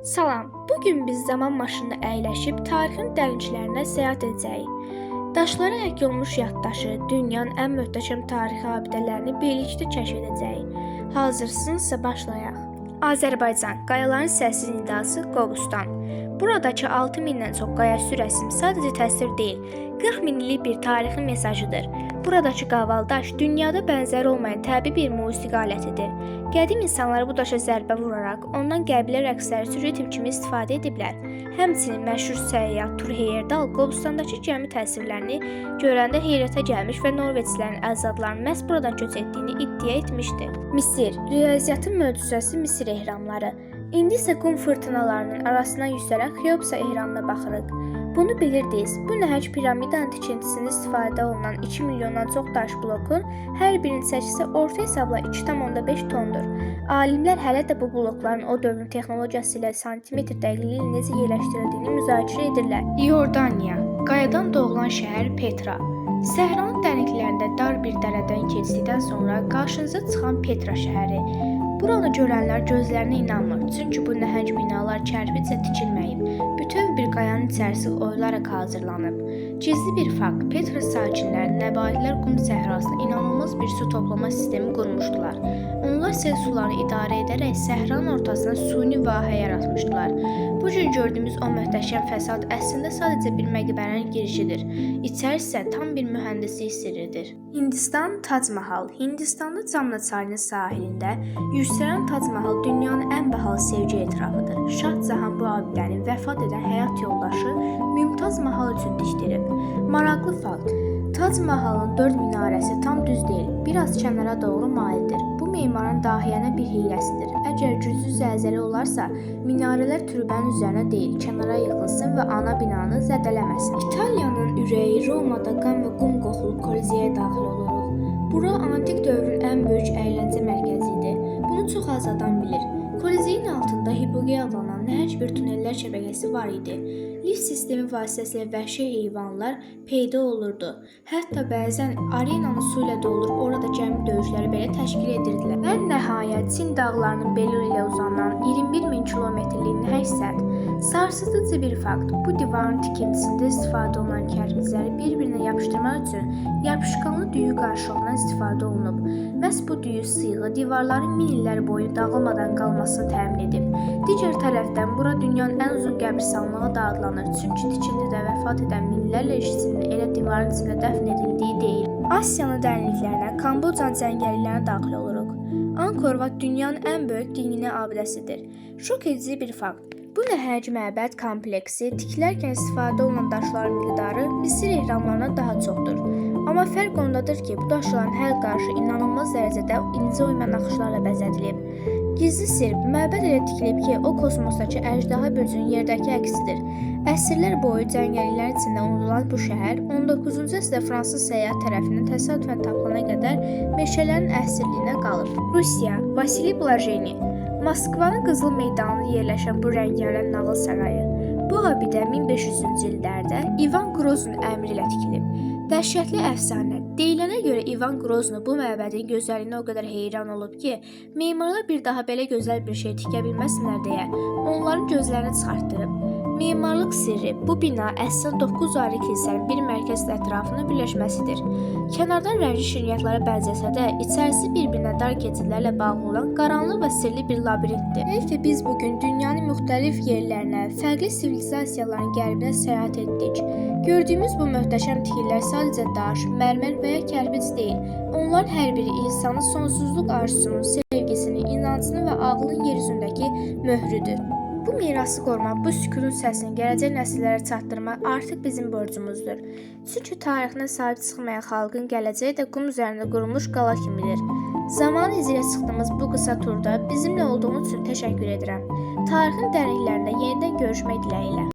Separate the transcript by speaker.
Speaker 1: Salam, bugün biz zaman maşınına əyləşib tarixin dərinliklərinə səyahət edəcəyik. Daşlara həkk olmuş yaddaşı, dünyanın ən möhtəşəm tarixi abidələrini birlikdə kəşf edəcəyik. Hazırsınızsa başlayaq. Azərbaycan, qayaların səssiz nidası Qobustan. Buradakı 6000-dən çox qayasü rəsm sadəcə təsvir deyil, 40 minlik bir tarixi mesajıdır. Buradakı qavaldaş dünyada bənzəri olmayan təbii bir musiqi alətidir. Qədim insanlar bu daşa zərbə vuraraq ondan qəbilə rəqsləri üçün ritm kimi istifadə ediblər. Həmçinin məşhur səyyah Tur Heyerdal Qobustandakı gəmi təsvirlərini görəndə heyrətə gəlmiş və Norveçlilərin əcdadlarının məhz buradan köç etdiyini iddia etmişdi. Misir, riyaziyyatın möcüzəsi Misir ehramları. İndi isə qum fırtınalarının arasından yüksələn Xeopsa ehramına baxırıq. Bunu bilirdiniz, bu nəhəng piramidanın tikintisində istifadə olunan 2 milyondan çox daş blokun hər birinin çəkisi orta hesabla 2,5 tondur. Alimlər hələ də bu blokların o dövrün texnologiyası ilə santimetr dəqiqliyi ilə necə yerləşdirildiyini müzakirə edirlər. İordaniya, qayadan doğulan şəhər Petra. Səhranın dərinliklərində dar bir dərədən keçdikdən sonra qarşınıza çıxan Petra şəhəri. Buranı görənlər gözlərinə inanmır, çünki bu nəhəng binalar kərpiclə tikilməyib, bütöv bir qayanın içərisi oyularaq hazırlanıb. Gizli bir fakt, Petra sakinləri nəbatilər qum səhrasına inanılmaz bir su toplama sistemi qurmuşdular. Onlar sel sularını idarə edərək səhranın ortasına suni vahə yaratmışdılar. Bugün gördüyümüz o möhtəşəm fəsad əslində sadəcə bir məqbərənin girişidir. İçərisi isə tam bir mühəndislik sirridir. Hindistan Tac Mahal. Hindistanda Camna çayının sahilində yüksələn Tac Mahal dünyanın ən bahalı sevgi etirafıdır. Şah Cahan bu abidəni vəfat edən həyat yoldaşı Mümtaz Mahal üçün dikdirib. Maraqlı fakt, Tac Mahalın 4 minarəsi tam düz deyil, biraz kənara doğru maildir. Bu memarın dahiyənə bir hiyləsidir. Əgər güclü zəlzələ olarsa, minarələr türbənin üzərinə deyil, kənara yıxılsın və ana binanı zədələməsin. İtaliyanın ürəyi Romada qan və qum qoxulu Koliseyə daxil oluruq. Bura antik dövrün ən böyük əyləncə mərkəzidir. Bunu çox az adam bilir. Koliseyin altında Hipogeya adlanan nəhəng bir tunellər şəbəkəsi var idi. Lift sistemi vasitəsilə vəhşi heyvanlar peyda olurdu. Hətta bəzən arenanın su ilə dolur, orada gəmi döyüşləri belə təşkil edirdilər. Və nəhayət Çin dağlarının beli ilə uzanan 21.000 kilometrlik nəhəng sədd. Sarsıdıcı bir fakt, bu divarın tikintisində istifadə olunan kərpicləri bir-birinə yapışdırmaq üçün yapışqanlı düyü qarışığından istifadə olunub. Məhz bu düyü sığı divarların min illər boyu dağılmadan qalmasını təmin edib. Digər tərəfdən bura dünyanın ən uzun qəbirstanlığı da adlanır, çünki tikintidə vəfat edən minlərlə işçinin elə divarın içində dəfn edildiyi deyil. Asiyanın dərinliklərinə, Kambocanın cəngəlliklərinə daxil oluruq. Angkor Vat dünyanın ən böyük dini abidəsidir. Şok edici bir fakt. Bu nəhəng məbəd kompleksi tikilərkən istifadə olunan daşların miqdarı Misir ehramlarına daha çoxdur. Amma fərq ondadır ki, bu daşların hər qarşı inanılmaz dərəcədə incə oyma naxışlarla bəzədilib. Gizli sir, məbəd elə tikilib ki, o kosmosdakı əjdaha bürcünün yerdəki əksidir. Əsrlər boyu cəngəlliklərin içində unudulan bu şəhər 19-cu əsrdə fransız səyyah tərəfindən təsadüfən tapılana qədər meşələrin əsirliyinə qalıb. Rusiya, Vasili Blajeni. Moskvanın Qızıl meydanında yerləşən bu rəngarəng nağıl sarayı. Bu abidə 1500-cü illərdə İvan Grozun əmri ilə tikilib. Dəhşətli əfsanə. Deyilənə görə İvan Grozno bu məbədin gözəlliyinə o qədər heyran olub ki, memarlar bir daha belə gözəl bir şey tikə bilməsinlər deyə onların gözlərini çıxartdırıb. Memarlıq sirri, bu bina əslində 9 ayrı kilsənin bir mərkəzlə ətrafına birləşməsidir. Kənardan rəngli şirniyyatlara bənzəsə də, içərisi bir-birinə dar keçidlərlə bağlı olan qaranlıq və sirli bir labirintdir. Bəlkə biz bugün dünyanın müxtəlif yerlərinə, fərqli sivilizasiyaların qərbinə səyahət etdik. Gördüyümüz bu möhtəşəm tikililər sadəcə daş, mərmər və ya kərpic deyil. Onların hər biri insanın sonsuzluq arzusunun, sevgisinin, inancının və ağlının yer üzündəki möhrüdür. Bu mirası qorumaq, bu sükutun səsini gələcək nəsillərə çatdırmaq artıq bizim borcumuzdur. Çünki tarixinə sahib çıxmayan xalqın gələcəyi də qum üzərində qurulmuş qala kimidir. Zaman izi ilə çıxdığımız bu qısa turda bizimlə olduğunuz üçün təşəkkür edirəm. Tarixin dərinliklərində yenidən görüşmək diləyilə.